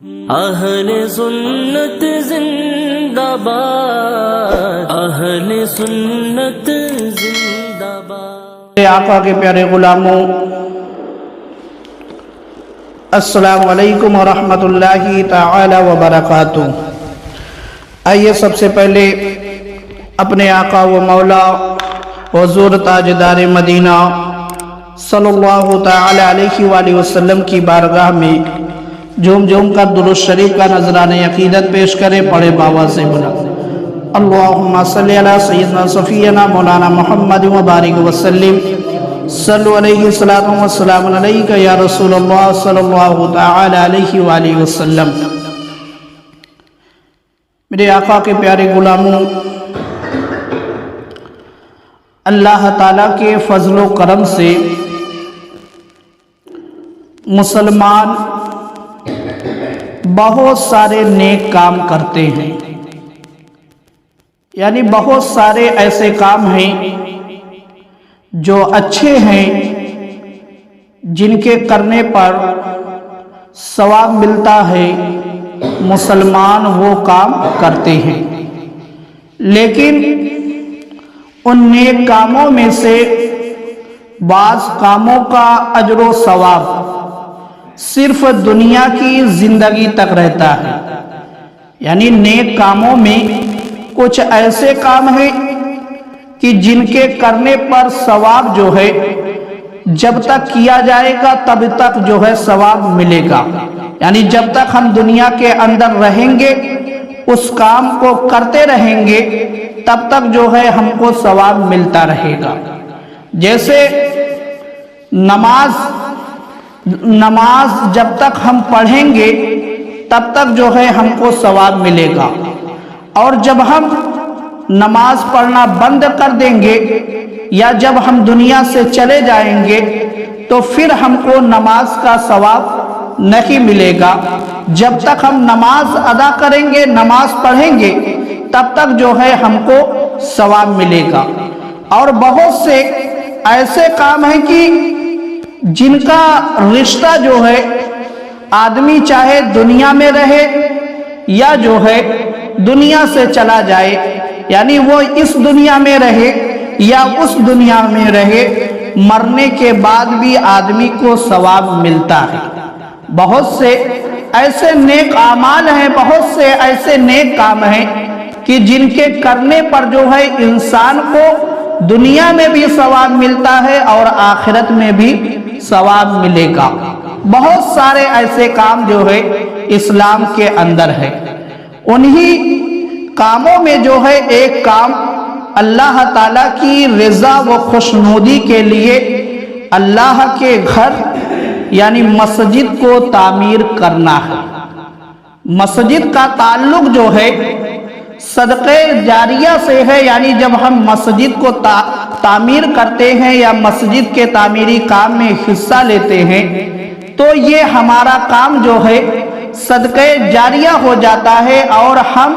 اہل سنت زندہ باد، اہل سنت زندہ باد۔ آقا کے پیارے غلاموں، السلام علیکم ورحمۃ اللہ تعالی وبرکاتہ۔ آئیے سب سے پہلے اپنے آقا و مولا حضور تاجدار مدینہ صلی اللہ تعالی علیہ وآلہ وسلم کی بارگاہ میں جھوم جھوم کر درود شریف کا نذرانہ عقیدت پیش کرے، پڑھے باوا سے بولا اللہم صلی علی سیدنا صفینا مولانا محمد وبارک وسلم، صلو علیہ الصلاۃ والسلام علیک یا رسول اللہ صلی اللہ تعالی علیہ وآلہ وسلم۔ میرے آقا کے پیارے غلاموں، اللہ تعالیٰ کے فضل و کرم سے مسلمان بہت سارے نیک کام کرتے ہیں، یعنی بہت سارے ایسے کام ہیں جو اچھے ہیں، جن کے کرنے پر ثواب ملتا ہے، مسلمان وہ کام کرتے ہیں۔ لیکن ان نیک کاموں میں سے بعض کاموں کا اجر و ثواب صرف دنیا کی زندگی تک رہتا ہے، یعنی نیک کاموں میں کچھ ایسے کام ہیں کہ جن کے کرنے پر ثواب جو ہے جب تک کیا جائے گا تب تک جو ہے ثواب ملے گا، یعنی جب تک ہم دنیا کے اندر رہیں گے اس کام کو کرتے رہیں گے تب تک جو ہے ہم کو ثواب ملتا رہے گا۔ جیسے نماز جب تک ہم پڑھیں گے تب تک جو ہے ہم کو ثواب ملے گا، اور جب ہم نماز پڑھنا بند کر دیں گے یا جب ہم دنیا سے چلے جائیں گے تو پھر ہم کو نماز کا ثواب نہیں ملے گا۔ جب تک ہم نماز ادا کریں گے، نماز پڑھیں گے تب تک جو ہے ہم کو ثواب ملے گا۔ اور بہت سے ایسے کام ہیں کہ جن کا رشتہ جو ہے آدمی چاہے دنیا میں رہے یا جو ہے دنیا سے چلا جائے، یعنی وہ اس دنیا میں رہے یا اس دنیا میں رہے، مرنے کے بعد بھی آدمی کو ثواب ملتا ہے۔ بہت سے ایسے نیک اعمال ہیں، بہت سے ایسے نیک کام ہیں کہ جن کے کرنے پر جو ہے انسان کو دنیا میں بھی ثواب ملتا ہے اور آخرت میں بھی ثواب ملے گا۔ بہت سارے ایسے کام جو ہے اسلام کے اندر ہے، انہی کاموں میں جو ہے ایک کام اللہ تعالیٰ کی رضا و خوشنودی کے لیے اللہ کے گھر یعنی مسجد کو تعمیر کرنا ہے۔ مسجد کا تعلق جو ہے صدقے جاریہ سے ہے، یعنی جب ہم مسجد کو تعمیر کرتے ہیں یا مسجد کے تعمیری کام میں حصہ لیتے ہیں تو یہ ہمارا کام جو ہے صدقے جاریہ ہو جاتا ہے، اور ہم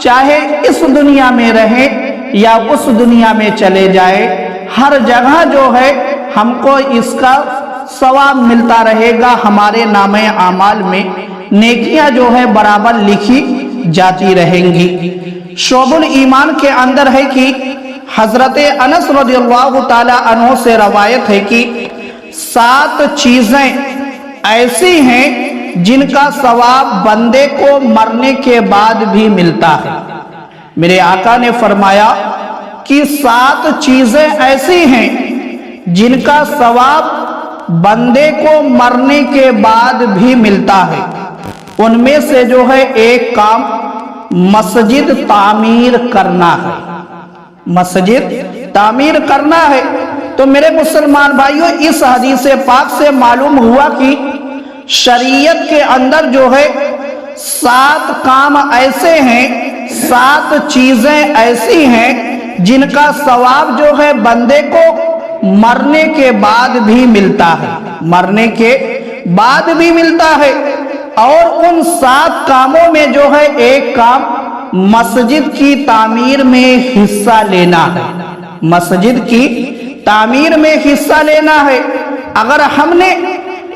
چاہے اس دنیا میں رہیں یا اس دنیا میں چلے جائے، ہر جگہ جو ہے ہم کو اس کا ثواب ملتا رہے گا، ہمارے نامہ اعمال میں نیکیاں جو ہے برابر لکھی جاتی رہیں گی۔ شعب الایمان کے اندر ہے کہ حضرت انس رضی اللہ تعالی عنہ سے روایت ہے کہ 7 چیزیں ایسی ہیں جن کا ثواب بندے کو مرنے کے بعد بھی ملتا ہے۔ میرے آقا نے فرمایا کہ 7 چیزیں ایسی ہیں جن کا ثواب بندے کو مرنے کے بعد بھی ملتا ہے، ان میں سے جو ہے ایک کام مسجد تعمیر کرنا ہے۔ مسجد تعمیر کرنا ہے تو میرے مسلمان بھائیوں، اس حدیث پاک سے معلوم ہوا کہ شریعت کے اندر جو ہے 7 کام ایسے ہیں، 7 چیزیں ایسی ہیں جن کا ثواب جو ہے بندے کو مرنے کے بعد بھی ملتا ہے، مرنے کے بعد بھی ملتا ہے۔ اور ان 7 کاموں میں جو ہے ایک کام مسجد کی تعمیر میں حصہ لینا ہے، مسجد کی تعمیر میں حصہ لینا ہے۔ اگر ہم نے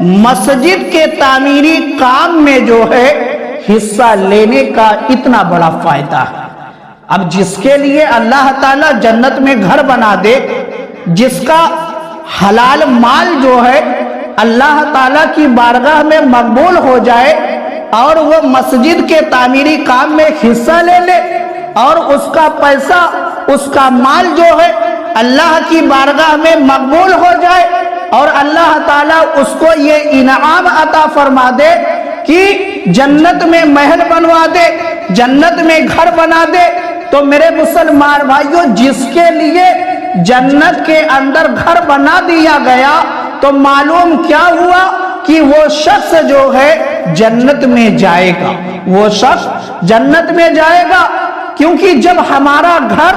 مسجد کے تعمیری کام میں جو ہے حصہ لینے کا اتنا بڑا فائدہ ہے۔ اب جس کے لیے اللہ تعالیٰ جنت میں گھر بنا دے، جس کا حلال مال جو ہے اللہ تعالیٰ کی بارگاہ میں مقبول ہو جائے اور وہ مسجد کے تعمیری کام میں حصہ لے لے اور اس کا پیسہ، اس کا مال جو ہے اللہ کی بارگاہ میں مقبول ہو جائے اور اللہ تعالیٰ اس کو یہ انعام عطا فرما دے کہ جنت میں محل بنوا دے، جنت میں گھر بنا دے، تو میرے مسلمان بھائیوں جس کے لیے جنت کے اندر گھر بنا دیا گیا تو معلوم کیا ہوا کہ وہ شخص جو ہے جنت میں جائے گا، وہ شخص جنت میں جائے گا، کیونکہ جب ہمارا گھر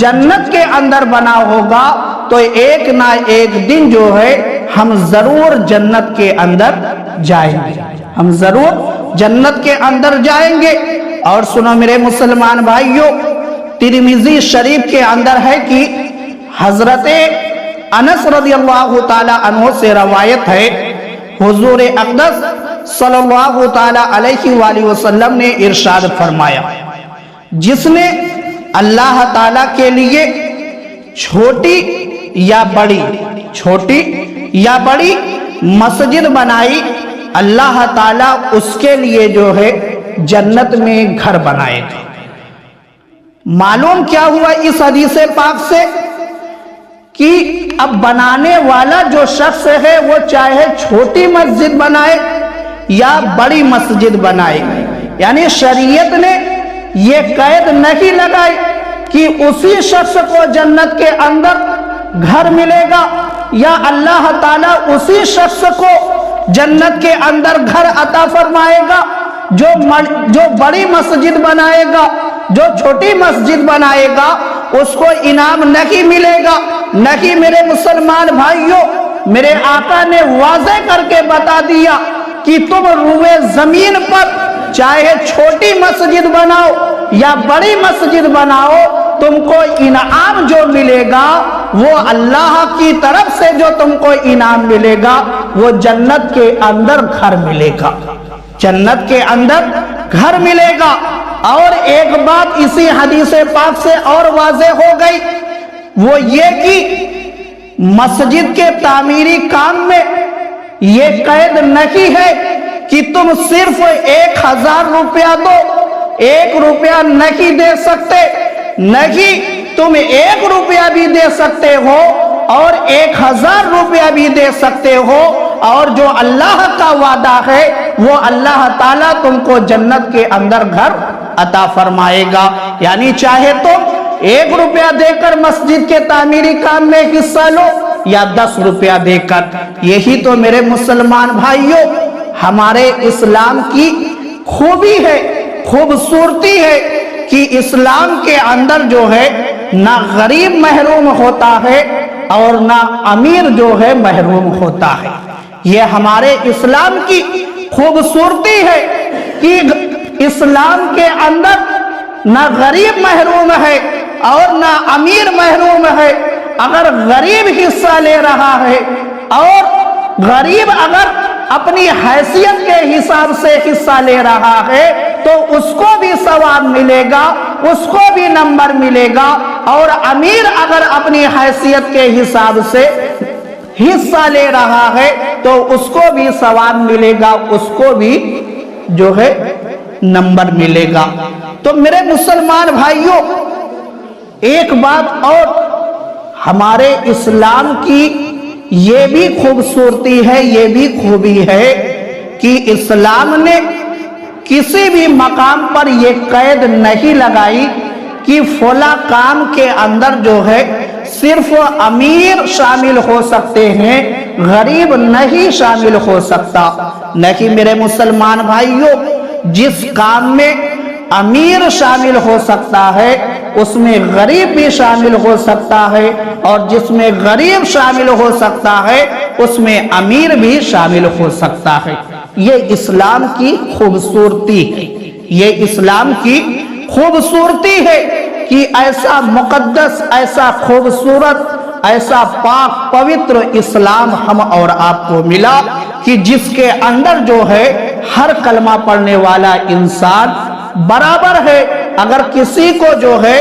جنت کے اندر بنا ہوگا تو ایک نہ ایک دن جو ہے ہم ضرور جنت کے اندر جائیں گے، ہم ضرور جنت کے اندر جائیں گے۔ اور سنو میرے مسلمان بھائیوں، ترمذی شریف کے اندر ہے کہ حضرت انس رضی اللہ تعالی عنہ سے روایت ہے، حضور اقدس صلی اللہ تعالی علیہ وآلہ وسلم نے ارشاد فرمایا، جس نے اللہ تعالیٰ کے لیے چھوٹی یا بڑی مسجد بنائی، اللہ تعالیٰ اس کے لیے جو ہے جنت میں گھر بنائے گا۔ معلوم کیا ہوا اس حدیث پاک سے کہ اب بنانے والا جو شخص ہے وہ چاہے چھوٹی مسجد بنائے یا بڑی مسجد بنائے، یعنی شریعت نے یہ قید نہیں لگائی کہ اسی شخص کو جنت کے اندر گھر ملے گا یا اللہ تعالیٰ اسی شخص کو جنت کے اندر گھر عطا فرمائے گا جو بڑی مسجد بنائے گا، جو چھوٹی مسجد بنائے گا اس کو انعام نہیں ملے گا۔ نہیں میرے مسلمان بھائیوں، میرے آقا نے واضح کر کے بتا دیا کہ تم روئے زمین پر چاہے چھوٹی مسجد بناؤ یا بڑی مسجد بناؤ، تم کو انعام جو ملے گا وہ اللہ کی طرف سے جو تم کو انعام ملے گا وہ جنت کے اندر گھر ملے گا، جنت کے اندر گھر ملے گا۔ اور ایک بات اسی حدیث پاک سے اور واضح ہو گئی، وہ یہ کہ مسجد کے تعمیری کام میں یہ قید نہیں ہے کہ تم صرف 1000 روپیہ دو، 1 روپیہ نہیں دے سکتے، نہیں تم 1 روپیہ بھی دے سکتے ہو اور 1000 روپیہ بھی دے سکتے ہو، اور جو اللہ کا وعدہ ہے وہ اللہ تعالیٰ تم کو جنت کے اندر گھر عطا فرمائے گا۔ یعنی چاہے تم 1 روپیہ دے کر مسجد کے تعمیری کام میں حصہ لو یا 10 روپیہ دے کر۔ یہی تو میرے مسلمان بھائیوں ہمارے اسلام کی خوبی ہے، خوبصورتی ہے کہ اسلام کے اندر جو ہے نہ غریب محروم ہوتا ہے اور نہ امیر جو ہے محروم ہوتا ہے۔ یہ ہمارے اسلام کی خوبصورتی ہے کہ اسلام کے اندر نہ غریب محروم ہے اور نہ امیر محروم ہے۔ اگر غریب حصہ لے رہا ہے اور غریب اگر اپنی حیثیت کے حساب سے حصہ لے رہا ہے تو اس کو بھی ثواب ملے گا، اس کو بھی نمبر ملے گا، اور امیر اگر اپنی حیثیت کے حساب سے حصہ لے رہا ہے تو اس کو بھی ثواب ملے گا، اس کو بھی جو ہے نمبر ملے گا۔ تو میرے مسلمان بھائیوں ایک بات اور ہمارے اسلام کی یہ بھی خوبصورتی ہے، یہ بھی خوبی ہے کہ اسلام نے کسی بھی مقام پر یہ قید نہیں لگائی کہ فلاں کام کے اندر جو ہے صرف امیر شامل ہو سکتے ہیں، غریب نہیں شامل ہو سکتا۔ نہیں میرے مسلمان بھائیوں، جس کام میں امیر شامل ہو سکتا ہے اس میں غریب بھی شامل ہو سکتا ہے، اور جس میں غریب شامل ہو سکتا ہے اس میں امیر بھی شامل ہو سکتا ہے۔ یہ اسلام کی خوبصورتی ہے، یہ اسلام کی خوبصورتی ہے کہ ایسا مقدس، ایسا خوبصورت، ایسا پاک پوتر اسلام ہم اور آپ کو ملا کہ جس کے اندر جو ہے ہر کلمہ پڑھنے والا انسان برابر ہے. اگر کسی کو جو ہے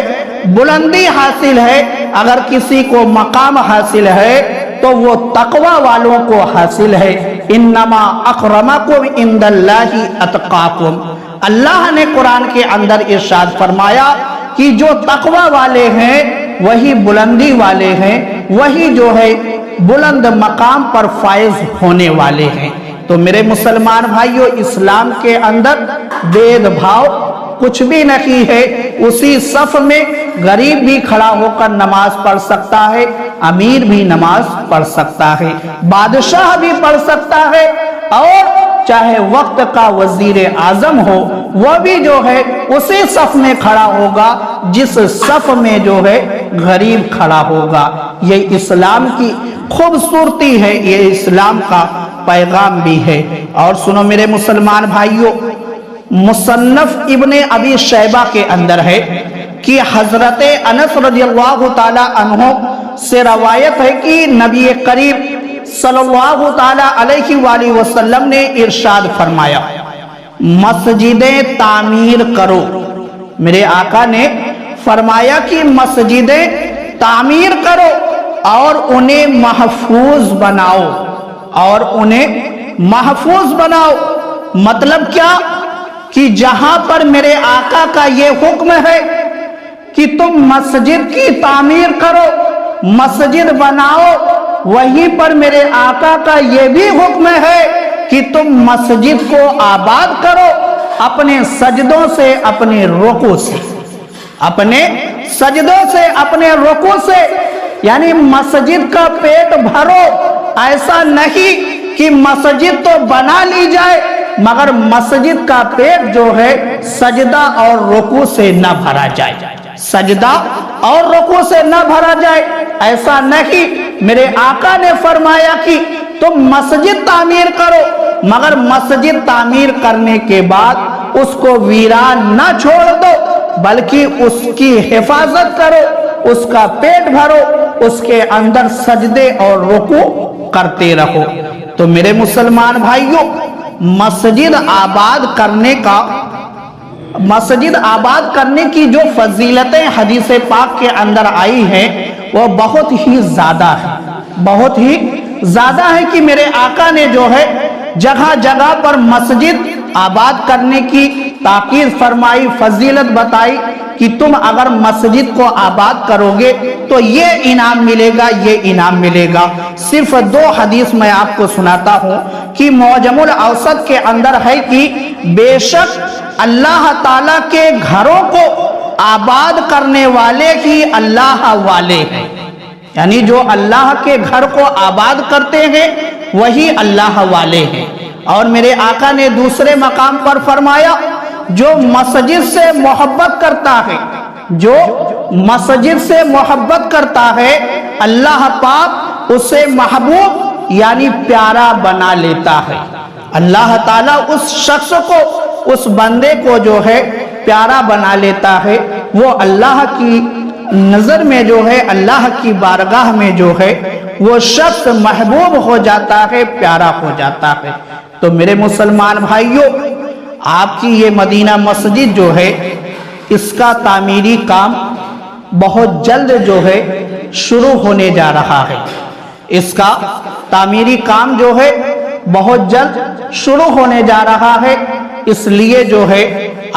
بلندی حاصل ہے، اگر کسی کو مقام حاصل ہے تو وہ تقوی والوں کو حاصل ہے. انما اکرمکم عند اللہ اتقاکم. اللہ نے قرآن کے اندر ارشاد فرمایا کہ جو تقوی والے ہیں وہی بلندی والے ہیں، وہی جو ہے بلند مقام پر فائز ہونے والے ہیں. تو میرے مسلمان بھائیوں، اسلام کے اندر بید بھاؤ کچھ بھی نہیں ہے. اسی صف میں غریب بھی کھڑا ہو کر نماز پڑھ سکتا ہے، امیر بھی نماز پڑھ سکتا ہے، بادشاہ بھی پڑھ سکتا ہے، اور چاہے وقت کا وزیر اعظم ہو وہ بھی جو ہے اسی صف میں کھڑا ہوگا جس صف میں جو ہے غریب کھڑا ہوگا. یہ اسلام کی خوبصورتی ہے، یہ اسلام کا پیغام بھی ہے. اور سنو میرے مسلمان بھائیوں، مصنف ابن ابی شیبہ کے اندر ہے کہ حضرت انس رضی اللہ تعالی عنہ سے روایت ہے کہ نبی کریم صلی اللہ تعالی علیہ وآلہ وسلم نے ارشاد فرمایا، مسجدیں تعمیر کرو. میرے آقا نے فرمایا کہ مسجدیں تعمیر کرو اور انہیں محفوظ بناؤ، اور انہیں محفوظ بناؤ. مطلب کیا کہ جہاں پر میرے آقا کا یہ حکم ہے کہ تم مسجد کی تعمیر کرو، مسجد بناؤ، وہیں پر میرے آقا کا یہ بھی حکم ہے کہ تم مسجد کو آباد کرو اپنے سجدوں سے، اپنے رکوع سے، اپنے سجدوں سے، اپنے رکوع سے. یعنی مسجد کا پیٹ بھرو. ایسا نہیں کہ مسجد تو بنا لی جائے مگر مسجد کا پیٹ جو ہے سجدہ اور رکوع سے نہ بھرا جائے، سجدہ اور رکوع سے نہ بھرا جائے. ایسا نہیں. میرے آقا نے فرمایا کہ تم مسجد تعمیر کرو مگر مسجد تعمیر کرنے کے بعد اس کو ویران نہ چھوڑ دو بلکہ اس کی حفاظت کرو، اس کا پیٹ بھرو، اس کے اندر سجدے اور رکوع کرتے رہو. تو میرے مسلمان بھائیوں، مسجد آباد کرنے کی جو فضیلتیں حدیث پاک کے اندر آئی ہیں وہ بہت ہی زیادہ ہے، بہت ہی زیادہ ہے کہ میرے آقا نے جو ہے جگہ جگہ پر مسجد آباد کرنے کی تاکید فرمائی، فضیلت بتائی کہ تم اگر مسجد کو آباد کرو گے تو یہ انعام ملے گا، یہ انعام ملے گا. صرف 2 حدیث میں آپ کو سناتا ہوں کہ معجم الاوسط کے اندر ہے کہ بے شک اللہ تعالیٰ کے گھروں کو آباد کرنے والے ہی اللہ والے ہیں. یعنی جو اللہ کے گھر کو آباد کرتے ہیں وہی اللہ والے ہیں. اور میرے آقا نے دوسرے مقام پر فرمایا، جو مسجد سے محبت کرتا ہے، جو مسجد سے محبت کرتا ہے اللہ پاک اسے محبوب یعنی پیارا بنا لیتا ہے. اللہ تعالیٰ اس شخص کو، اس بندے کو جو ہے پیارا بنا لیتا ہے. وہ اللہ کی نظر میں جو ہے، اللہ کی بارگاہ میں جو ہے وہ شخص محبوب ہو جاتا ہے، پیارا ہو جاتا ہے. تو میرے مسلمان بھائیوں، آپ کی یہ مدینہ مسجد جو ہے اس کا تعمیری کام بہت جلد جو ہے شروع ہونے جا رہا ہے. اس کا تعمیری کام جو ہے بہت جلد شروع ہونے جا رہا ہے. اس لیے جو ہے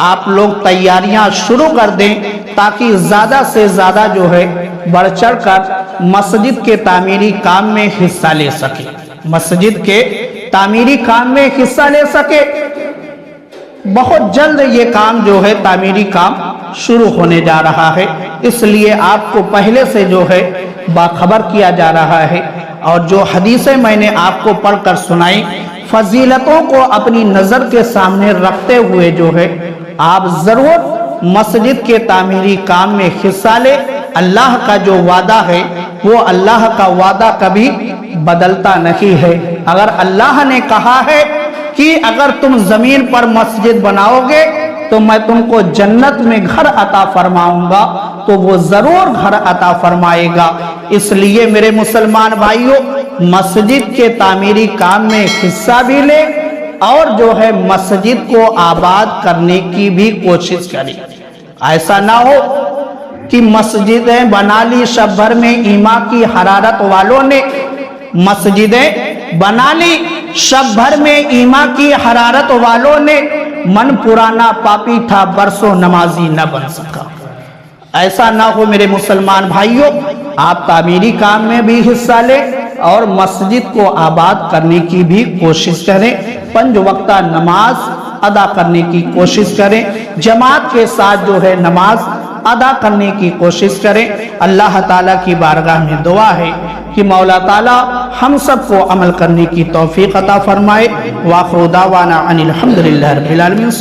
آپ لوگ تیاریاں شروع کر دیں تاکہ زیادہ سے زیادہ جو ہے بڑھ چڑھ کر مسجد کے تعمیری کام میں حصہ لے سکے، مسجد کے تعمیری کام میں حصہ لے سکے. بہت جلد یہ کام جو ہے تعمیری کام شروع ہونے جا رہا ہے، اس لیے آپ کو پہلے سے جو ہے باخبر کیا جا رہا ہے. اور جو حدیثیں میں نے آپ کو پڑھ کر سنائی، فضیلتوں کو اپنی نظر کے سامنے رکھتے ہوئے جو ہے آپ ضرور مسجد کے تعمیری کام میں حصہ لیں. اللہ کا جو وعدہ ہے وہ اللہ کا وعدہ کبھی بدلتا نہیں ہے. اگر اللہ نے کہا ہے کہ اگر تم زمین پر مسجد بناؤ گے تو میں تم کو جنت میں گھر عطا فرماؤں گا، تو وہ ضرور گھر عطا فرمائے گا. اس لیے میرے مسلمان بھائیوں، مسجد کے تعمیری کام میں حصہ بھی لے اور جو ہے مسجد کو آباد کرنے کی بھی کوشش کرے۔ ایسا نہ ہو کہ مسجدیں بنا لی شب بھر میں ایمان کی حرارت والوں نے، مسجدیں بنا لی شب بھر میں ایمان کی حرارت والوں نے، من پرانا پاپی تھا برسوں نمازی نہ بن سکا۔ ایسا نہ ہو میرے مسلمان بھائیوں، آپ تعمیری کام میں بھی حصہ لیں اور مسجد کو آباد کرنے کی بھی کوشش کریں، 5 وقتہ نماز ادا کرنے کی کوشش کریں، جماعت کے ساتھ جو ہے نماز ادا کرنے کی کوشش کریں۔ اللہ تعالیٰ کی بارگاہ میں دعا ہے کہ مولا تعالیٰ ہم سب کو عمل کرنے کی توفیق عطا فرمائے۔ وآخر دعوانا ان الحمدللہ رب العالمین۔